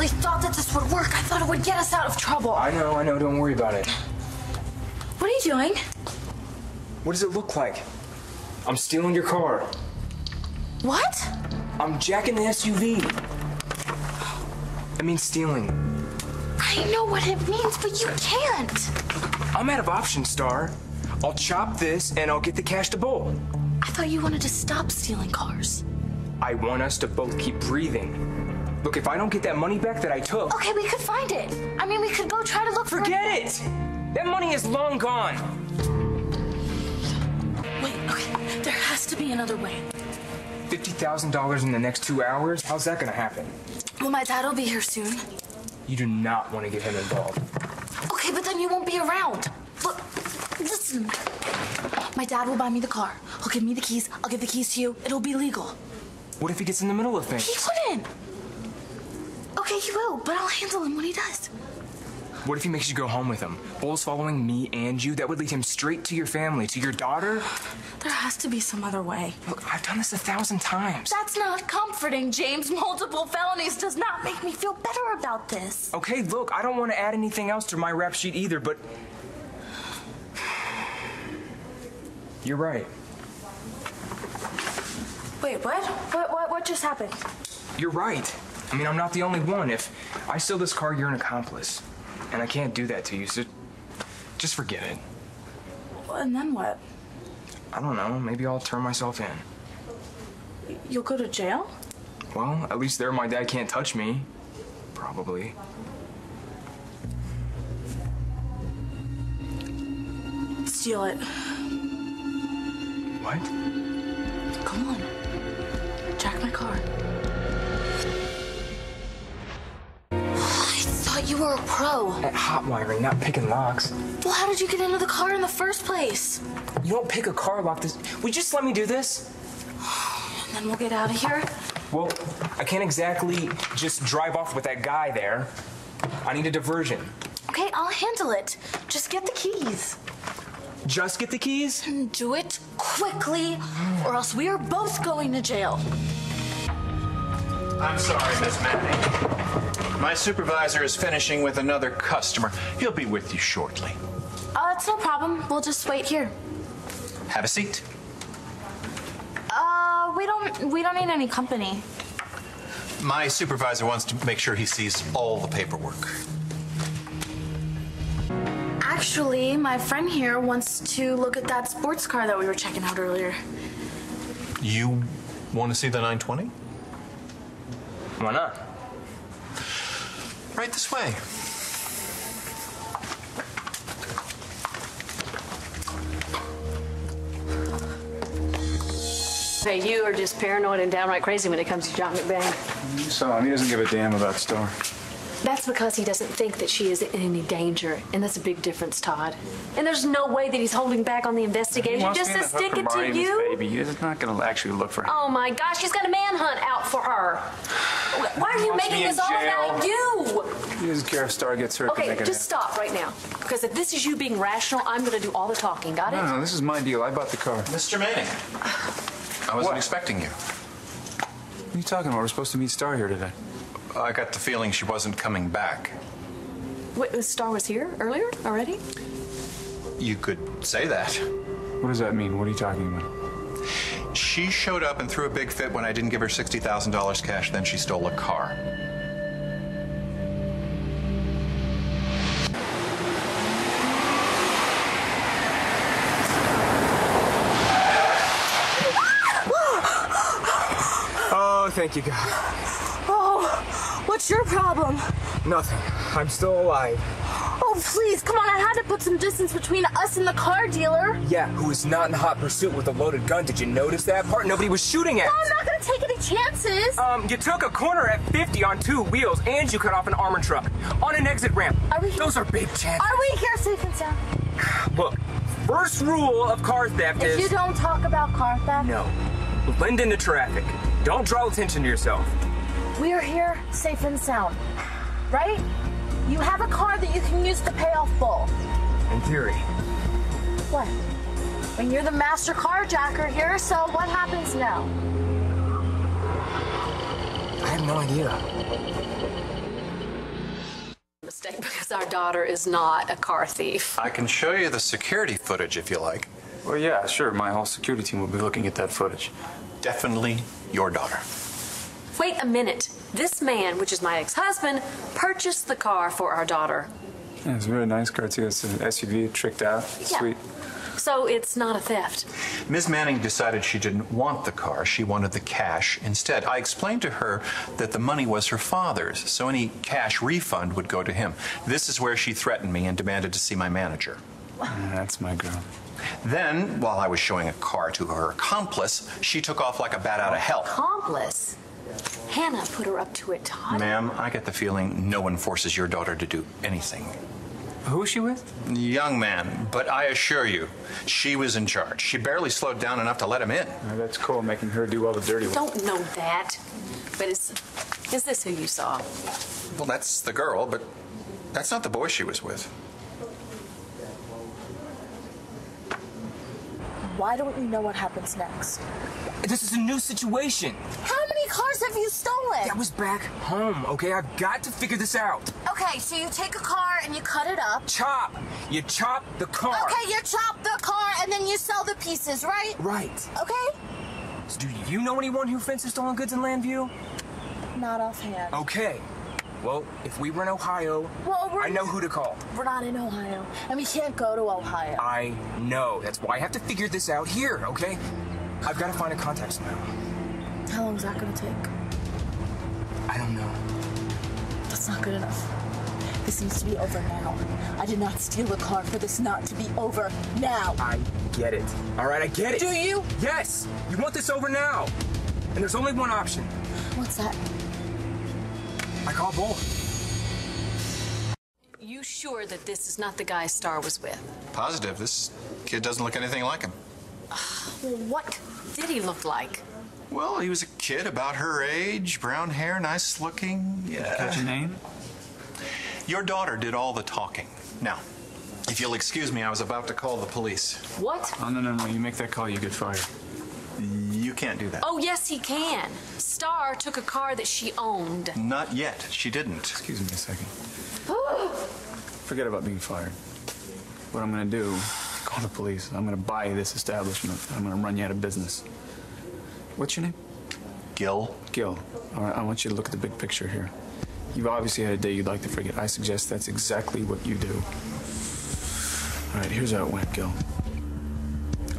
thought that this would work. I thought it would get us out of trouble. I know. Don't worry about it. What are you doing? What does it look like? I'm stealing your car. What? I'm jacking the SUV. I mean stealing. I know what it means, but you can't. I'm out of options, Starr. I'll chop this and I'll get the cash to bolt. I thought you wanted to stop stealing cars. I want us to both keep breathing. Look, if I don't get that money back that I took... Okay, we could find it. I mean, we could go try to look for it. Forget it! That money is long gone. Wait, okay. There has to be another way. $50,000 in the next 2 hours? How's that gonna happen? Well, my dad will be here soon. You do not want to get him involved. Okay, but then you won't be around. Look, listen. My dad will buy me the car. He'll give me the keys. I'll give the keys to you. It'll be legal. What if he gets in the middle of things? He wouldn't. Okay, he will, but I'll handle him when he does. What if he makes you go home with him? Bull's following me and you. That would lead him straight to your family, to your daughter. There has to be some other way. Look, I've done this 1,000 times. That's not comforting, James. Multiple felonies does not make me feel better about this. Okay, look, I don't want to add anything else to my rap sheet either, but... You're right. Wait, what? What just happened? You're right. I mean, I'm not the only one. If I steal this car, you're an accomplice. And I can't do that to you, so just forget it. Well, and then what? I don't know. Maybe I'll turn myself in. You'll go to jail? Well, at least there my dad can't touch me. Probably. Steal it. What? Come on. Jack my car. I thought you were a pro. At hot wiring, not picking locks. Well, how did you get into the car in the first place? You don't pick a car lock. Will you just let me do this? And then we'll get out of here? Well, I can't exactly just drive off with that guy there. I need a diversion. Okay, I'll handle it. Just get the keys. Just get the keys? And do it quickly, or else we are both going to jail. I'm sorry, Miss Manning. My supervisor is finishing with another customer. He'll be with you shortly. It's no problem. We'll just wait here. Have a seat. We don't need any company. My supervisor wants to make sure he sees all the paperwork. Actually, my friend here wants to look at that sports car that we were checking out earlier. You want to see the 920? Why not? Right this way. Hey, you are just paranoid and downright crazy when it comes to John McBain. You saw him. He doesn't give a damn about Starr. That's because he doesn't think that she is in any danger, and that's a big difference, Todd. And there's no way that he's holding back on the investigation just to stick it to you. Baby, he's not going to actually look for him. Oh my gosh, he's got a manhunt out for her. Why are you making this all about you? He doesn't care if Starr gets hurt. Okay, just stop right now. Because if this is you being rational, I'm going to do all the talking. Got it? No, this is my deal. I bought the car. Mr. Manning, I wasn't expecting you. What are you talking about? We're supposed to meet Starr here today. I got the feeling she wasn't coming back. Wait, Starr was here earlier already? You could say that. What does that mean? What are you talking about? She showed up and threw a big fit when I didn't give her $60,000 cash, then she stole a car. Oh, thank you, God. Oh, what's your problem? Nothing. I'm still alive. Oh, please, come on. I had to put some distance between us and the car dealer. Yeah, who was not in hot pursuit with a loaded gun. Did you notice that part? Nobody was shooting at No, us. I'm not going to take any chances. You took a corner at 50 on 2 wheels, and you cut off an armored truck on an exit ramp. Those are big chances. Are we here safe and sound? Look, first rule of car theft is... If you don't talk about car theft... No. Blend into traffic. Don't draw attention to yourself. We are here safe and sound, right? You have a car that you can use to pay off Bull. In theory. What? When you're the master carjacker here, so what happens now? I have no idea. daughter is not a car thief. I can show you the security footage if you like. Well, yeah, sure. My whole security team will be looking at that footage. Definitely your daughter. Wait a minute. This man, which is my ex-husband, purchased the car for our daughter. Yeah, it's a really nice car, too. It's an SUV, tricked out. Yeah. Sweet. So it's not a theft. Ms. Manning decided she didn't want the car. She wanted the cash instead. I explained to her that the money was her father's, so any cash refund would go to him. This is where she threatened me and demanded to see my manager. Yeah, that's my girl. Then, while I was showing a car to her accomplice, she took off like a bat out of hell. Accomplice? Hannah put her up to it, Todd. Ma'am, I get the feeling no one forces your daughter to do anything. Who is she with? Young man, but I assure you, she was in charge. She barely slowed down enough to let him in. That's cool, making her do all the dirty work. Don't know that. But is this who you saw? Well, that's the girl, but that's not the boy she was with. Why don't you know what happens next? This is a new situation. How many cars have you stolen? That was back home, okay? I've got to figure this out. Okay, so you take a car and you cut it up. Chop. You chop the car. Okay, you chop the car and then you sell the pieces, right? Right. Okay? So do you know anyone who fences stolen goods in Landview? Not offhand. Okay. Well, if we were in Ohio, I know who to call. We're not in Ohio, and we can't go to Ohio. I know. That's why I have to figure this out here, okay? I've got to find a contact somehow. How long is that going to take? I don't know. That's not good enough. This needs to be over now. I did not steal a car for this not to be over now. I get it. All right, I get it. Do you? Yes. You want this over now. And there's only one option. What's that? I call Bull. You sure that this is not the guy Starr was with? Positive. This kid doesn't look anything like him. Well, what did he look like? Well, he was a kid about her age, brown hair, nice looking. Catch a name? Your daughter did all the talking. Now, if you'll excuse me, I was about to call the police. What? Oh, no. You make that call, you get fired. You can't do that. Oh, yes, he can. Starr took a car that she owned. Not yet. She didn't. Excuse me a second. Forget about being fired. What I'm going to do, call the police. I'm going to buy this establishment. I'm going to run you out of business. What's your name? Gil. Gil. All right, I want you to look at the big picture here. You've obviously had a day you'd like to forget. I suggest that's exactly what you do. All right, here's how it went, Gil.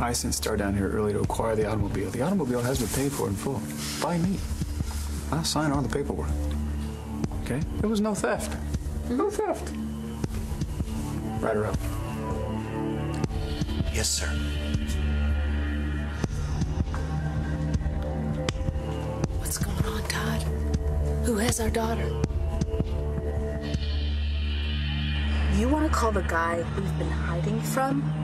I sent Starr down here early to acquire the automobile. The automobile has been paid for in full. By me. I'll sign all the paperwork. Okay? There was no theft. No theft. Write her up. Yes, sir. What's going on, Todd? Who has our daughter? You want to call the guy we've been hiding from?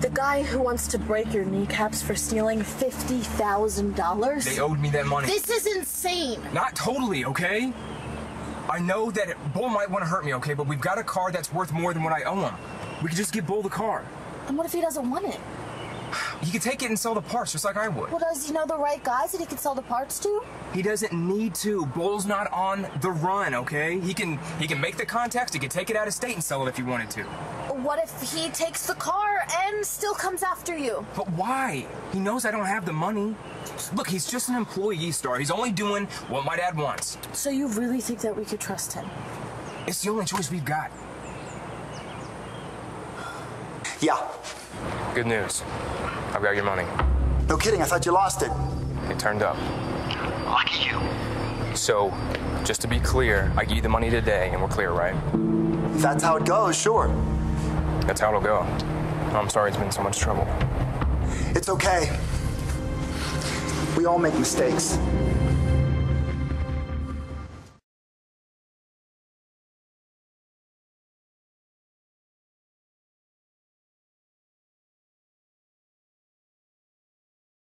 The guy who wants to break your kneecaps for stealing $50,000? They owed me that money. This is insane. Not totally, okay? I know that Bull might want to hurt me, okay? But we've got a car that's worth more than what I owe him. We could just give Bull the car. And what if he doesn't want it? He could take it and sell the parts just like I would. Well, does he know the right guys that he could sell the parts to? He doesn't need to. Bull's not on the run, okay? He can make the contacts. He can take it out of state and sell it if he wanted to. What if he takes the car and still comes after you? But why? He knows I don't have the money. Look, he's just an employee, Starr. He's only doing what my dad wants. So you really think that we could trust him? It's the only choice we've got. Yeah. Good news. I've got your money. No kidding, I thought you lost it. It turned up. Lucky you. So, just to be clear, I give you the money today and we're clear, right? If that's how it goes, sure. That's how it'll go. I'm sorry it's been so much trouble. It's okay. We all make mistakes.